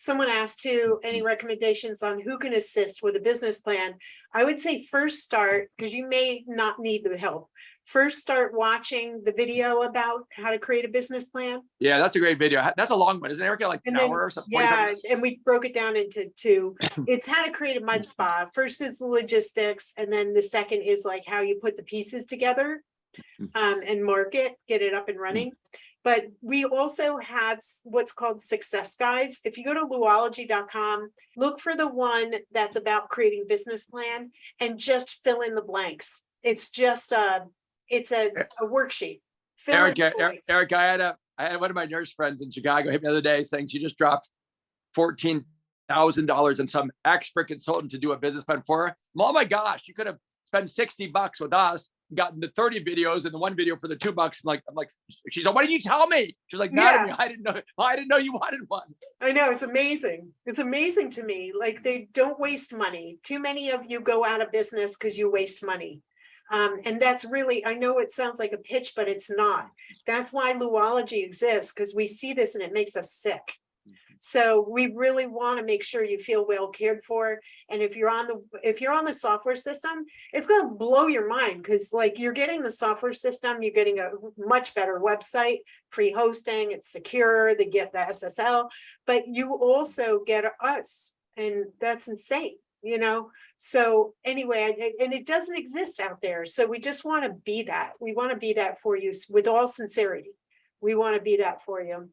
someone asked too, any recommendations on who can assist with a business plan? I would say first start, because you may not need the help. First start watching the video about how to create a business plan. Yeah, that's a great video. That's a long one, isn't it, Erica? Like an And then, hour or something? yeah, and we broke it down into two. It's how to create a mud spa. First is the logistics, and then the second is like how you put the pieces together and market, get it up and running. But we also have what's called success guides. If you go to Louology.com, look for the one that's about creating business plan and just fill in the blanks. It's just it's a worksheet. Erica, I had one of my nurse friends in Chicago hit me the other day saying she just dropped $14,000 on some expert consultant to do a business plan for her. Oh my gosh, you could have spent $60 with us, gotten the 30 videos and the one video for the $2. I'm like, she's like, why didn't you tell me? She's like, Natalie, I didn't know you wanted one. I know, it's amazing. It's amazing to me. Like, they don't waste money. Too many of you go out of business because you waste money. And that's really, I know it sounds like a pitch, but it's not. That's why Louology exists, because we see this and it makes us sick. So we really want to make sure you feel well cared for. And if you're on the software system, it's going to blow your mind, because like you're getting the software system, you're getting a much better website, free hosting, it's secure, they get the SSL, but you also get us, and that's insane, you know? So anyway, and it doesn't exist out there. So we just want to be that. We want to be that for you with all sincerity. We want to be that for you.